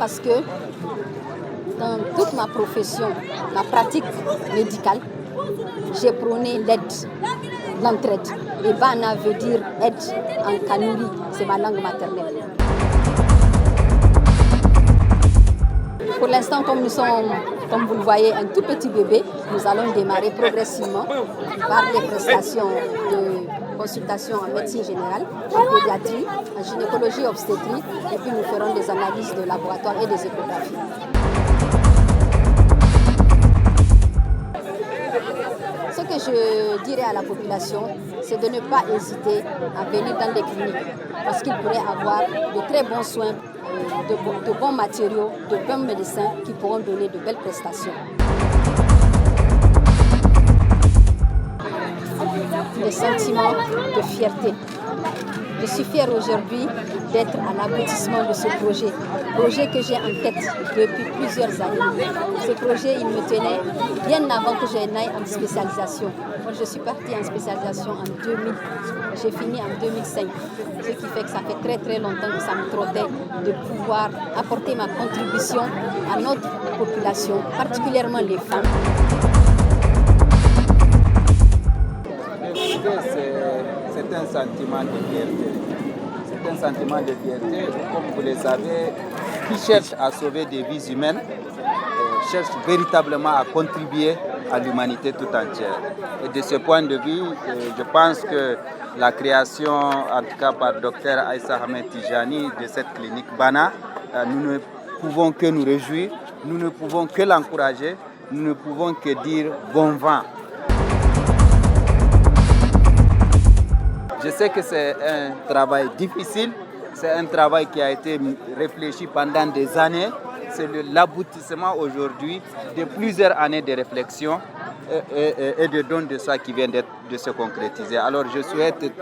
parce que dans toute ma profession, ma pratique médicale, j'ai prôné l'aide, l'entraide. Et Bana veut dire aide en Kanuri, c'est ma langue maternelle. Pour l'instant, comme nous sommes, comme vous le voyez, un tout petit bébé, nous allons démarrer progressivement par des prestations de consultation en médecine générale, en pédiatrie, en gynécologie obstétrique, et puis nous ferons des analyses de laboratoire et des échographies. Ce que je dirais à la population, c'est de ne pas hésiter à venir dans les cliniques parce qu'ils pourraient avoir de très bons soins, de bons matériaux, de bons médecins qui pourront donner de belles prestations. Le sentiment de fierté. Je suis fière aujourd'hui d'être à l'aboutissement de ce projet que j'ai en tête depuis plusieurs années. Ce projet, il me tenait bien avant que je n'aille en spécialisation. Moi, je suis partie en spécialisation en 2000. J'ai fini en 2005. Ce qui fait que ça fait très très longtemps que ça me trottait de pouvoir apporter ma contribution à notre population, particulièrement les femmes. C'est un sentiment de fierté. C'est un sentiment de fierté, comme vous le savez, qui cherche à sauver des vies humaines, cherche véritablement à contribuer à l'humanité tout entière. Et de ce point de vue, je pense que la création, en tout cas par Dr Aïssa Ahmed Tijani, de cette clinique Bana, nous ne pouvons que nous réjouir, nous ne pouvons que l'encourager, nous ne pouvons que dire bon vent. Je sais que c'est un travail difficile, c'est un travail qui a été réfléchi pendant des années. C'est l'aboutissement aujourd'hui de plusieurs années de réflexion et de dons de soi qui viennent de se concrétiser. Alors je souhaite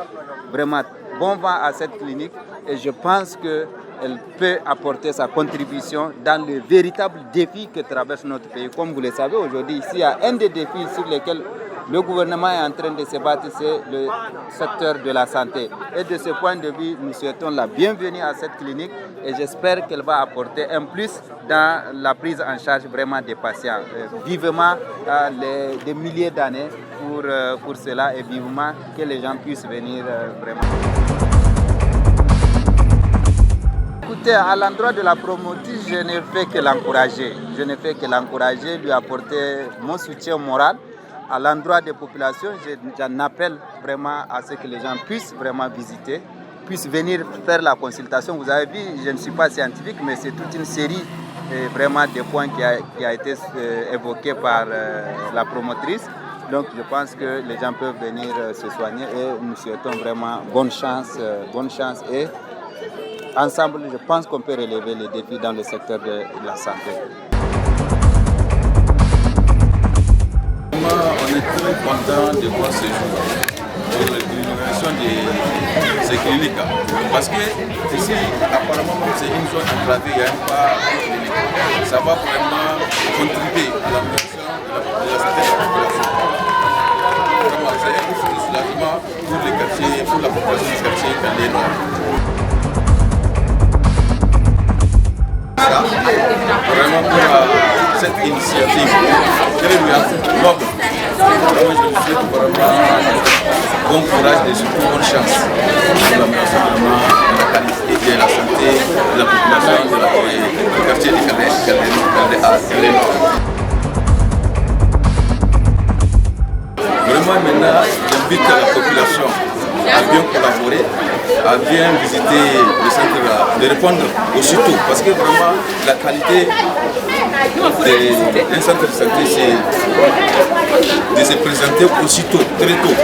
vraiment bon vent à cette clinique et je pense qu'elle peut apporter sa contribution dans le véritable défi que traverse notre pays. Comme vous le savez, aujourd'hui, ici, il y a un des défis sur lesquels le gouvernement est en train de se battre, c'est le secteur de la santé. Et de ce point de vue, nous souhaitons la bienvenue à cette clinique et j'espère qu'elle va apporter un plus dans la prise en charge vraiment des patients. Vivement des milliers d'années pour cela et vivement que les gens puissent venir vraiment. Écoutez, à l'endroit de la promotrice, je ne fais que l'encourager. Je ne fais que l'encourager, lui apporter mon soutien moral. À l'endroit des populations, j'en appelle vraiment à ce que les gens puissent vraiment visiter, puissent venir faire la consultation. Vous avez vu, je ne suis pas scientifique, mais c'est toute une série vraiment de points qui a été évoqué par la promotrice. Donc je pense que les gens peuvent venir se soigner et nous souhaitons vraiment bonne chance et ensemble, je pense qu'on peut relever les défis dans le secteur de la santé. On est très content de voir ce jour pour l'inauguration de ces cliniques. Parce que ici, apparemment, c'est une zone enclavée, il n'y a pas de clinique. Ça va vraiment contribuer à l'amélioration de la santé de la population. Vraiment, c'est un effort de soulagement pour les quartiers, pour la population des quartiers Kandé Nord. Vraiment pour cette initiative très noble. Moi je vous souhaite vraiment bon courage et surtout bonne chance pour l'amélioration de la qualité de la santé de la population du quartier de Kandé Nord. Vraiment maintenant j'invite la population à bien collaborer, à bien visiter le centre, de répondre aussitôt, parce que vraiment la qualité d'un centre de santé, c'est de se présenter aussitôt, très tôt.